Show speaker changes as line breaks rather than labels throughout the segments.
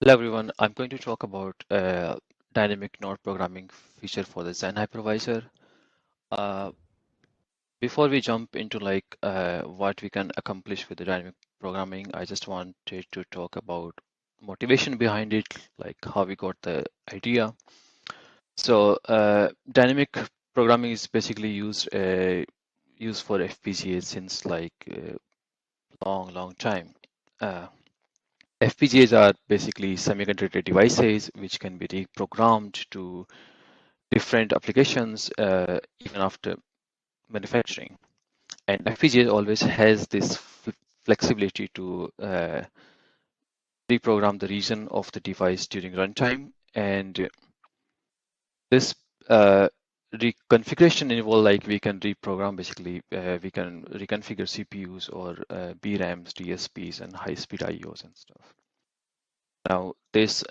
Hello everyone, I'm going to talk about dynamic node programming feature for the Xen hypervisor. Uh, Before we jump into what we can accomplish with the dynamic programming, I just wanted to talk about motivation behind it, like how we got the idea. So dynamic programming is basically used for FPGA since long time. Uh, FPGAs are basically semiconductor devices which can be reprogrammed to different applications even after manufacturing. And FPGA always has this flexibility to reprogram the region of the device during runtime. And this reconfiguration involve like we can reprogram basically, we can reconfigure CPUs or BRAMs, DSPs, and high-speed IOs and stuff. Now, this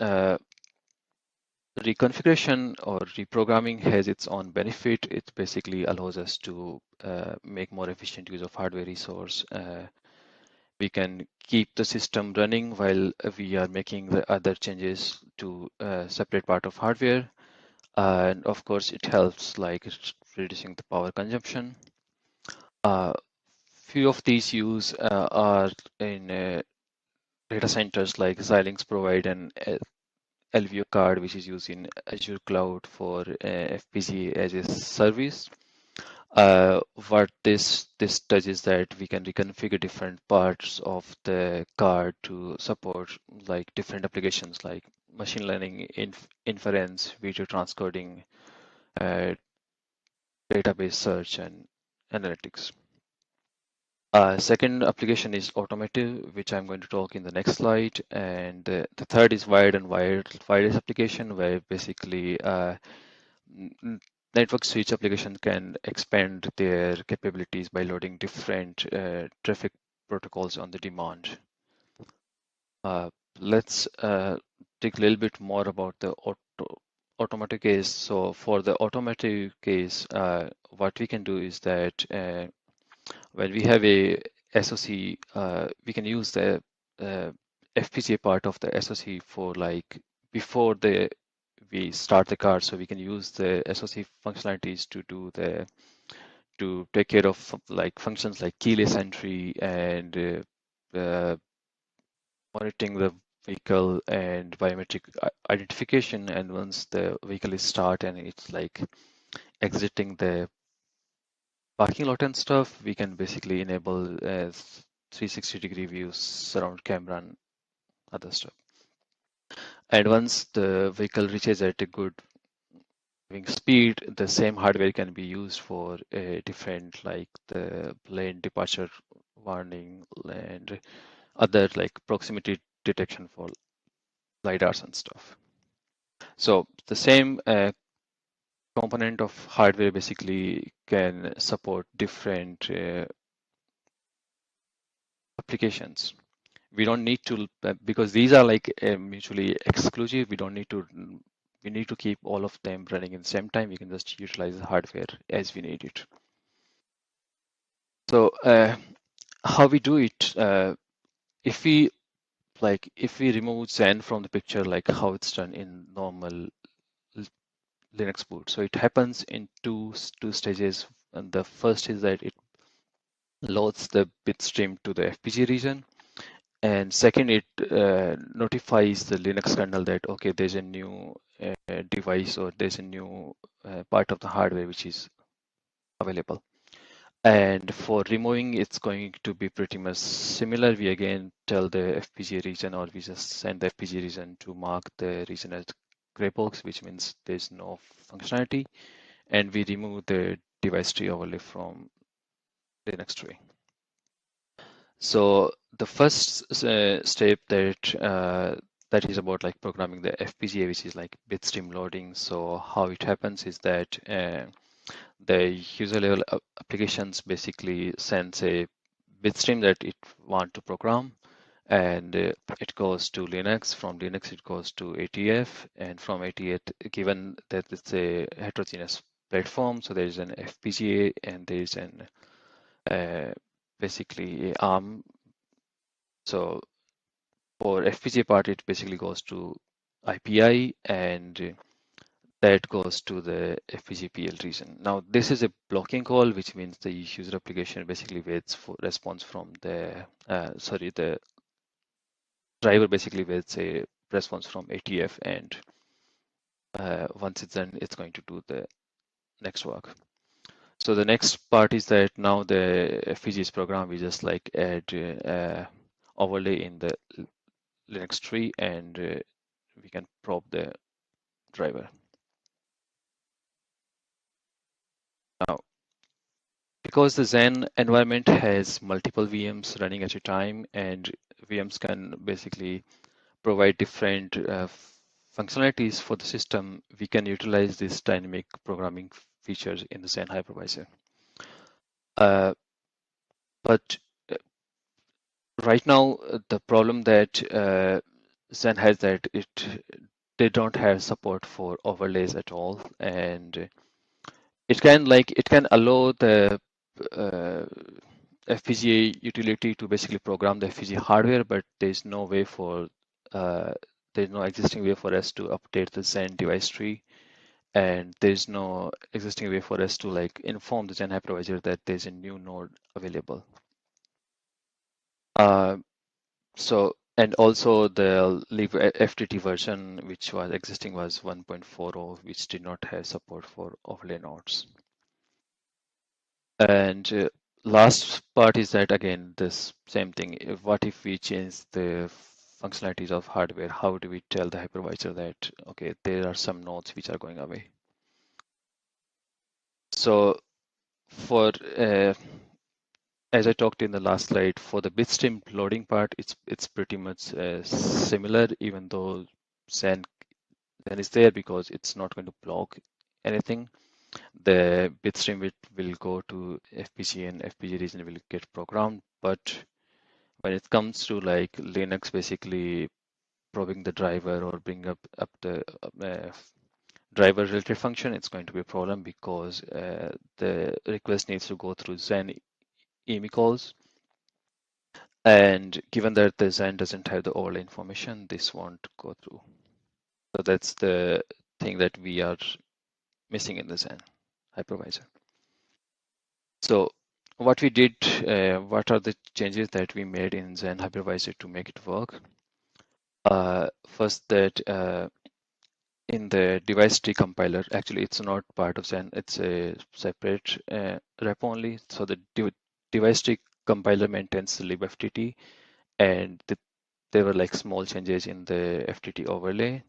reconfiguration or reprogramming has its own benefit. It basically allows us to make more efficient use of hardware resource. We can keep the system running while we are making the other changes to separate part of hardware. And of course, it helps like reducing the power consumption. Few of these use are in data centers like Xilinx provide an LVO card, which is used in Azure Cloud for FPGA as a service. What this does is that we can reconfigure different parts of the card to support like different applications like machine learning, inference, video transcoding, uh, database search, and analytics. Second application is automotive, which I'm going to talk in the next slide. And the third is wired and wireless application, where basically network switch application can expand their capabilities by loading different traffic protocols on the demand. Let's take a little bit more about the automotive case. So for the automotive case, what we can do is that when we have a SoC, we can use the FPGA part of the SoC for like before we start the car, so we can use the SoC functionalities to take care of like functions like keyless entry and monitoring the vehicle and biometric identification. And once the vehicle is start and it's like exiting the parking lot and stuff, we can basically enable 360-degree views, surround camera, and other stuff. And once the vehicle reaches at a good speed, the same hardware can be used for a different like the lane departure warning and other like proximity detection for lidars and stuff. So the same component of hardware basically can support different applications. We don't need to because these are like mutually exclusive. We need to keep all of them running in the same time. We can just utilize the hardware as we need it. So how we do it, if we remove Xen from the picture, like how it's done in normal Linux boot. So it happens in two stages. And the first is that it loads the bit stream to the FPGA region. And second, it notifies the Linux kernel that, okay, there's a new device or there's a new part of the hardware which is available. And for removing, it's going to be pretty much similar. We again tell the FPGA region, or we just send the FPGA region to mark the region as gray box, which means there's no functionality. And we remove the device tree overlay from Linux tree. So the first step that is about like programming the FPGA, which is like bitstream loading. So how it happens is that the user level applications basically sends a bitstream that it want to program, and it goes to Linux. From Linux, it goes to ATF, and from ATF, given that it's a heterogeneous platform, so there is an FPGA and there is an basically ARM. So For FPGA part, it basically goes to IPI, and that goes to the FPGA region. Now, this is a blocking call, which means the user application basically waits for response from the the driver basically waits a response from ATF, and once it's done, it's going to do the next work. So the next part is that now the FPGA's program, we just like add overlay in the Linux tree, and we can probe the driver. Now, because the Xen environment has multiple VMs running at a time, and VMs can basically provide different functionalities for the system, we can utilize this dynamic programming features in the Xen hypervisor. But right now, the problem that Xen has that they don't have support for overlays at all, and it can allow the uh, FPGA utility to basically program the FPGA hardware, but there's no way for there's no existing way for us to update the Xen device tree, and there's no existing way for us to like inform the Xen hypervisor that there's a new node available. So and also the Lib FTT version which was existing was 1.40, which did not have support for overlay nodes. And last part is that again this same thing. What if we change the functionalities of hardware? How do we tell the hypervisor that okay, there are some nodes which are going away? So for as I talked in the last slide, for the bitstream loading part, it's pretty much similar, even though Xen is there because it's not going to block anything. The bitstream will go to FPGA, and FPGA region will get programmed. But when it comes to like Linux, basically probing the driver or bring up the driver related function, it's going to be a problem because the request needs to go through Xen EMI calls. And given that the Xen doesn't have the overlay information, this won't go through. So that's the thing that we are missing in the Xen hypervisor. So what we did, what are the changes that we made in Xen hypervisor to make it work? First, that in the device tree compiler, actually it's not part of Xen, it's a separate repo only. So the device tree compiler maintains the libftt, and there were like small changes in the FTT overlay.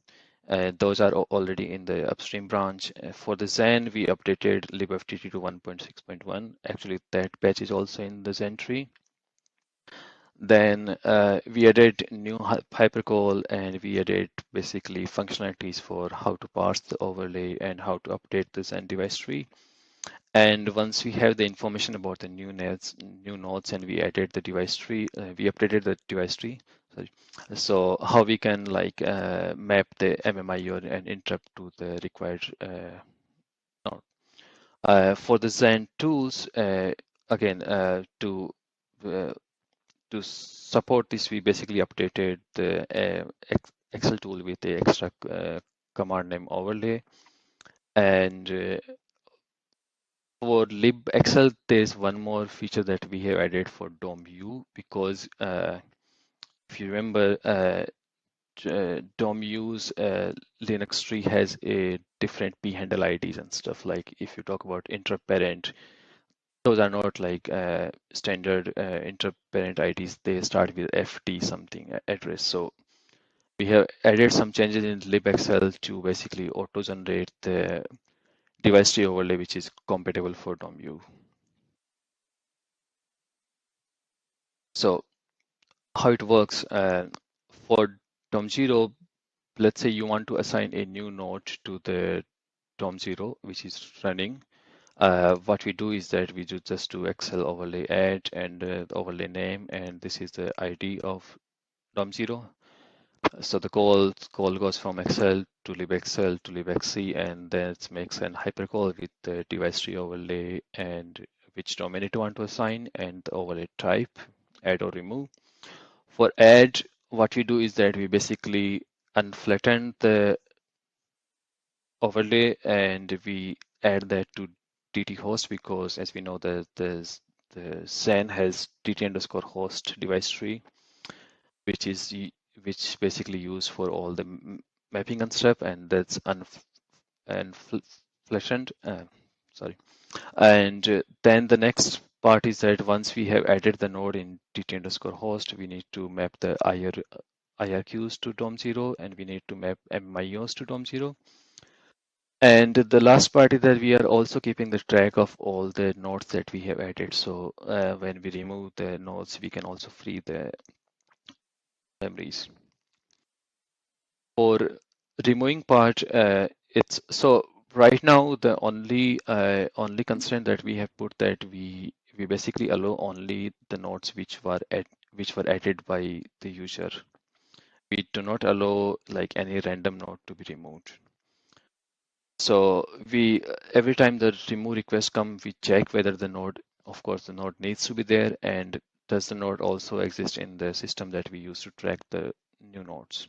Those are already in the upstream branch. For the Xen, we updated libftt to 1.6.1. Actually, that patch is also in the Xen tree. Then we added new hypercall, and we added basically functionalities for how to parse the overlay and how to update the Xen device tree. And once we have the information about the new nodes, and we added the device tree, we updated the device tree. Sorry. So how we can like map the MMI or an interrupt to the required node. For the Xen tools, again to support this, we basically updated the Excel tool with the extra command name overlay. And for libxl, there's one more feature that we have added for DOM-U, because if you remember, DOM-U's Linux tree has a different p-handle IDs and stuff. Like if you talk about interrupt parent, those are not like standard interrupt parent IDs. They start with FT something address. So we have added some changes in libxl to basically auto-generate the device tree overlay, which is compatible for DOM-U. So how it works for DOM0, let's say you want to assign a new node to the DOM0, which is running. What we do is that we just do Excel overlay add and the overlay name, and this is the ID of DOM0. So the call goes from Excel to libxl to libxc, and then it makes an hypercall with the device tree overlay and which domain it want to assign and the overlay type, add or remove. For add, what we do is that we basically unflatten the overlay and we add that to DT host, because as we know the Xen has DT underscore host device tree, which is which basically used for all the mapping and stuff, and that's flattened. Sorry. And then the next part is that once we have added the node in DT underscore host, we need to map the IRQs to DOM0, and we need to map MIOs to DOM0. And the last part is that we are also keeping the track of all the nodes that we have added. So when we remove the nodes, we can also free the memories. For removing part, it's so right now the only constraint that we have put that we basically allow only the nodes which were added by the user. We do not allow like any random node to be removed. So we every time the remove request come, we check whether the node, of course, the node needs to be there, and does the node also exist in the system that we use to track the new nodes.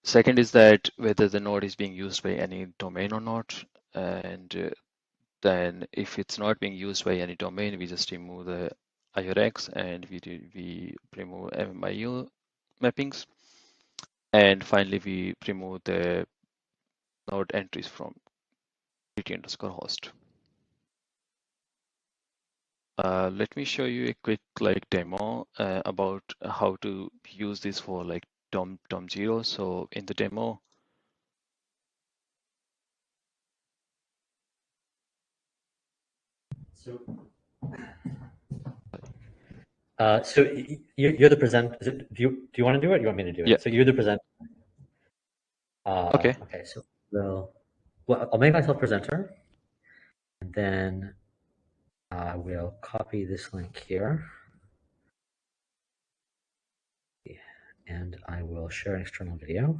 Second is that whether the node is being used by any domain or not, and then if it's not being used by any domain, we just remove the IRX and we remove MIO mappings, and finally we remove the node entries from DT underscore host. Let me show you a quick demo about how to use this for DOM0. So in the demo,
So you're the presenter. Do you want to do it? Or you want me to do it?
yeah,
So you're the presenter.
okay,
Okay. So I'll make myself presenter, and then I will copy this link here, and I will share an external video.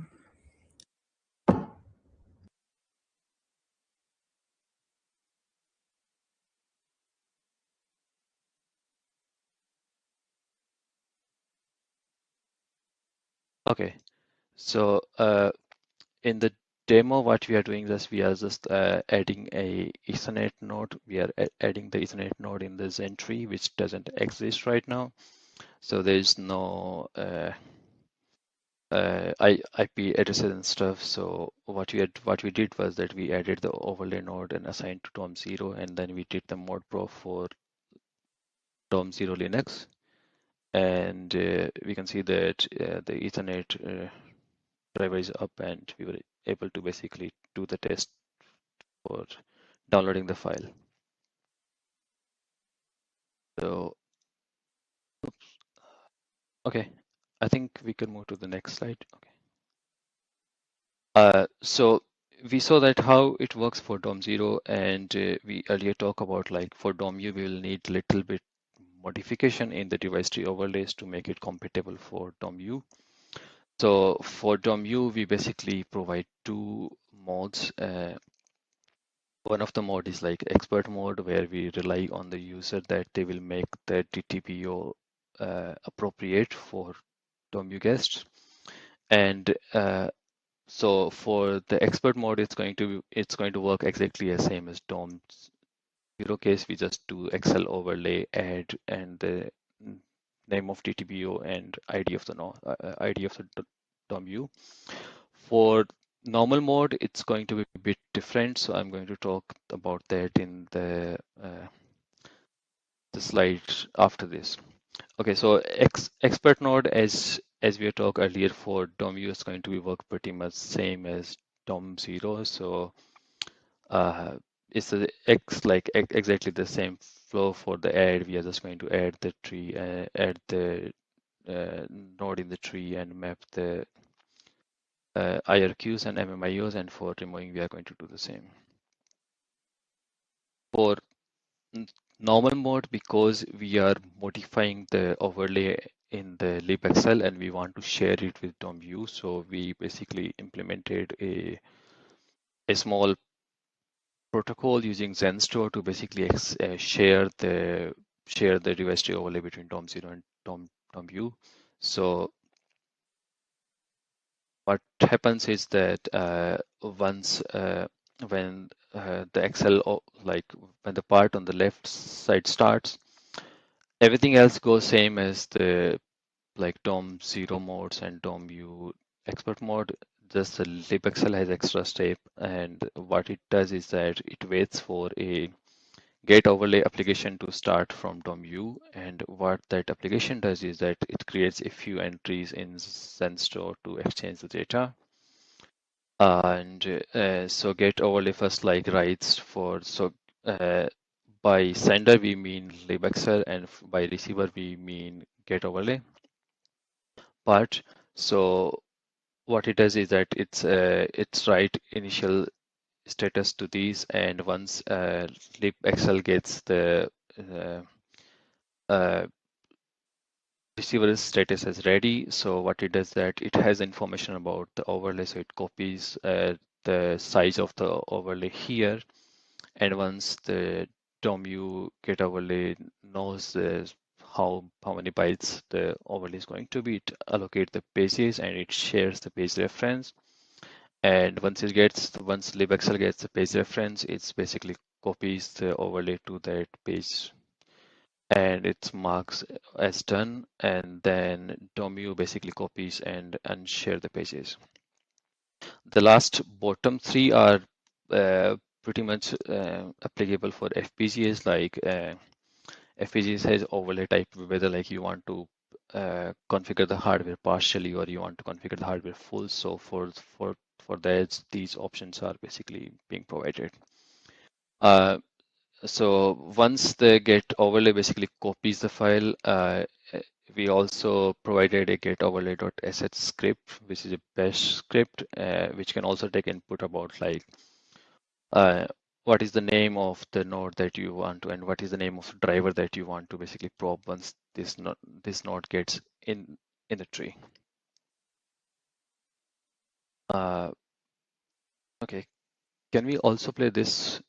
okay. So in the demo, what we are doing is we are just adding a Ethernet node. We are adding the Ethernet node in the Xen tree, which doesn't exist right now. So there is no IP addresses and stuff. So what we did was that we added the overlay node and assigned to DOM0, and then we did the mod pro for DOM0 Linux, and we can see that the Ethernet driver is up, and we were able to basically do the test for downloading the file. So, oops. Okay, I think we can move to the next slide. Okay. So we saw that how it works for DOM0, and we earlier talked about for DOMU, we will need little bit modification in the device tree overlays to make it compatible for DOMU. So for DOMU, we basically provide two modes. One of the mode is like expert mode, where we rely on the user that they will make the DTPO appropriate for DOMU guests. And so for the expert mode, it's going to work exactly the same as DOM0 case. We just do Excel overlay, add, and the name of DTPO and ID of the DOMU. For normal mode, it's going to be a bit different. So I'm going to talk about that in the slide after this. Okay, so expert node, as we talked earlier, for DOMU is going to be work pretty much same as DOM0. So it's exactly the same flow for the add. We are just going to add the tree, add the node in the tree, and map the IRQs and MMIOs. And for removing, we are going to do the same. For normal mode, because we are modifying the overlay in the libxl and we want to share it with DOMU, so we basically implemented a small protocol using XenStore to basically share the device tree overlay between DOM0 and DOMU. So what happens is that once when the Excel like when the part on the left side starts, everything else goes same as the like DOM 0 modes and DOM U expert mode. Just the libxl has extra step, and what it does is that it waits for a get overlay application to start from DOM U, and what that application does is that it creates a few entries in XenStore to exchange the data. And so get overlay first like writes for uh, by sender we mean libxl, and by receiver we mean get overlay part. So what it does is that it's write initial status to these, and once libxl gets the uh, uh, receiver status as ready, so what it does that it has information about the overlay, so it copies the size of the overlay here, and once the DOM-U get overlay knows how many bytes the overlay is going to be, it allocate the pages and it shares the page reference. And once libxl gets the page reference, it's basically copies the overlay to that page and it marks as done. And then DOM-U basically copies and unshare the pages. The last bottom three are pretty much applicable for FPGAs. Like FPGAs has overlay type, whether like you want to configure the hardware partially or you want to configure the hardware full. So for that, these options are basically being provided. So once the get overlay basically copies the file, we also provided a get overlay.sh script, which is a bash script, which can also take input about like what is the name of the node that you want to, and what is the name of driver that you want to basically probe once this node gets in the tree. Okay, can we also play this?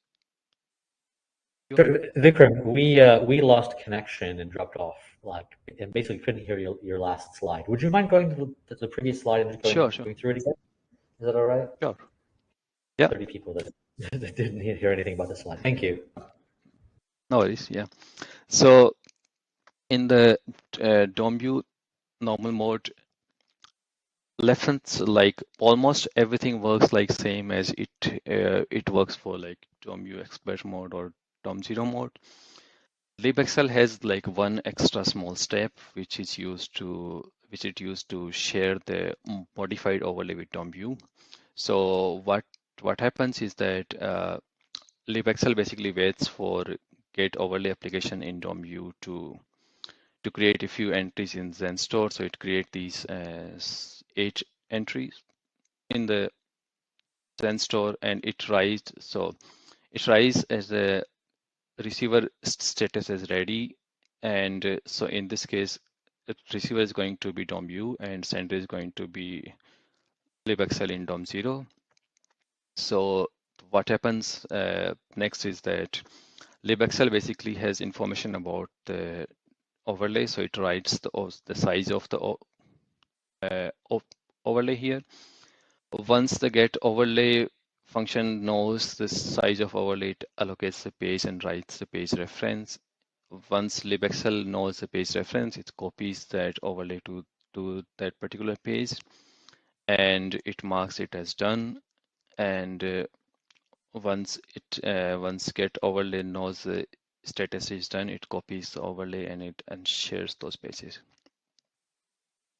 Sure, Vikram, we lost connection and dropped off, like, and basically couldn't hear your last slide. Would you mind going to the previous slide and just
Sure, sure,
going through it again? Is that all right?
sure. Yeah,
30 people that, that didn't hear anything about the slide. Thank you.
no worries. Yeah. So in the DOM-U normal mode, lessons like almost everything works like same as it works for like DOM-U expert mode or DOM 0 mode. libxl has like one extra small step which it used to share the modified overlay with DOM-U. So what happens is that libxl basically waits for get overlay application in DOM-U to create a few entries in XenStore. So it creates these 8 entries in the XenStore, and it writes. So it writes as a receiver status as ready, and so in this case, the receiver is going to be DOM-U and sender is going to be libxl in DOM0. So what happens next is that libxl basically has information about the overlay, so it writes the size of the overlay here. Once the get overlay function knows the size of overlay, it allocates the page and writes the page reference. Once libxl knows the page reference, it copies that overlay to that particular page, and it marks it as done. And once get overlay knows the status is done, it copies the overlay and shares those pages.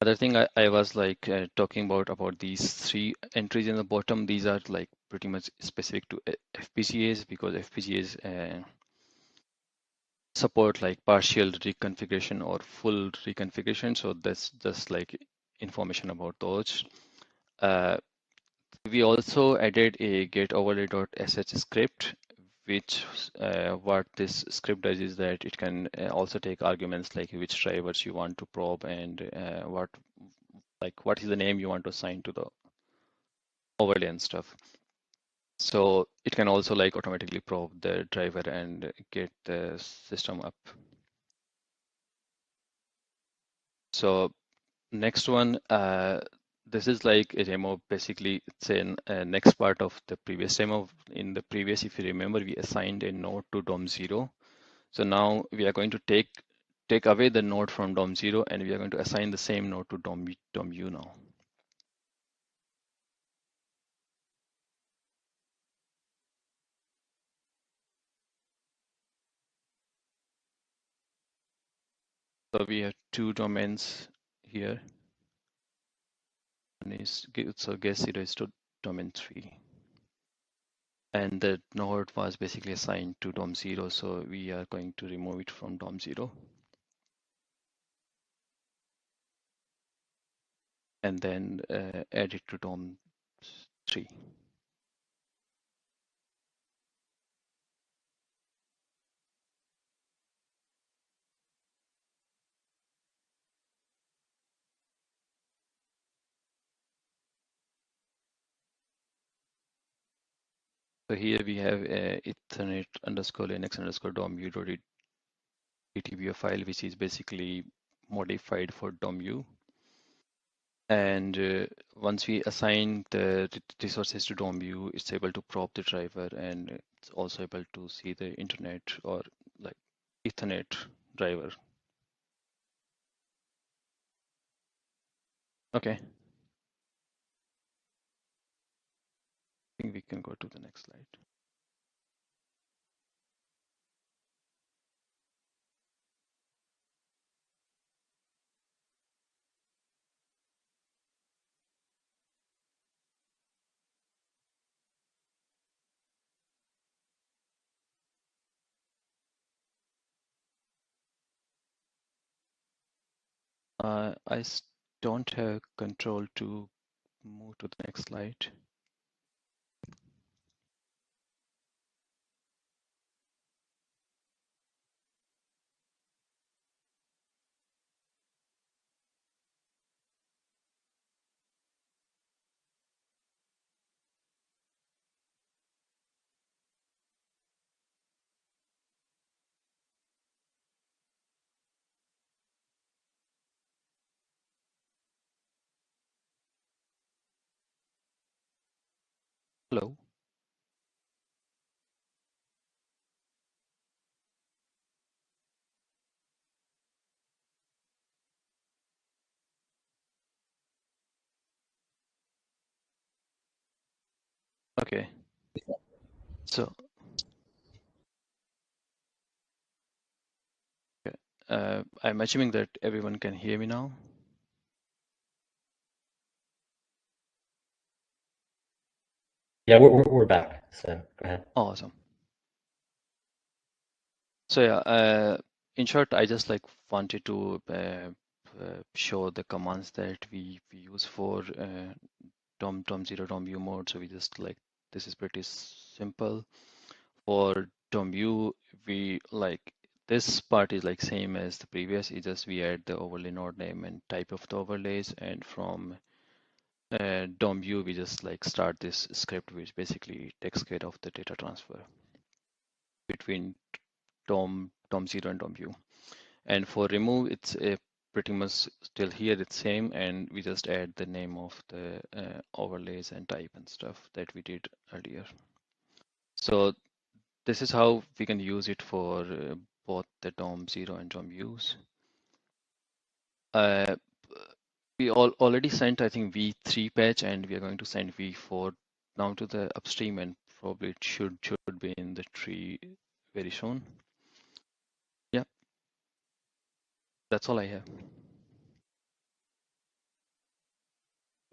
Other thing I was like talking about these 3 entries in the bottom. These are like pretty much specific to FPGAs, because FPGAs support like partial reconfiguration or full reconfiguration. So that's just like information about those. We also added a get overlay.sh script, which what this script does is that it can also take arguments like which drivers you want to probe and what is the name you want to assign to the overlay and stuff. So it can also like automatically probe the driver and get the system up. So Next one, this is like a demo. Basically, it's a next part of the previous demo. In the previous, if you remember, we assigned a node to DOM0. So now we are going to take away the node from DOM0, and we are going to assign the same node to DOM-U now. So we have two domains here. One is so guess 0 is to domain 3. And the node was basically assigned to DOM0, so we are going to remove it from DOM0 and then add it to DOM3. So here we have Ethernet underscore Linux underscore DOM-U.dtbo file, which is basically modified for DOM-U. And once we assign the resources to DOM-U, it's able to prop the driver, and it's also able to see the internet or like Ethernet driver. Okay. I think we can go to the next slide. I don't have control to move to the next slide. Hello. Okay. So I'm assuming that everyone can hear me now.
Yeah, we're back. So go ahead.
Awesome. So yeah, in short, I just like wanted to show the commands that we use for DOM0 DOM-U mode. So we just like, this is pretty simple. For DOM-U, we like, this part is like same as the previous. It's just we add the overlay node name and type of the overlays, and from DOM-U we just like start this script which basically takes care of the data transfer between DOM0 and DOM-U. And for remove, it's pretty much still here, it's same, and we just add the name of the overlays and type and stuff that we did earlier. So this is how we can use it for both the DOM0 and DOM-U's. We already sent, I think, V3 patch, and we are going to send V4 now to the upstream, and probably it should be in the tree very soon. Yeah, that's all I have.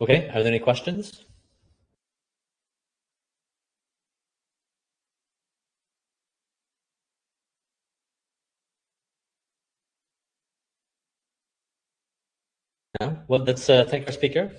Okay, are there any questions? No? Well, let's thank our speaker.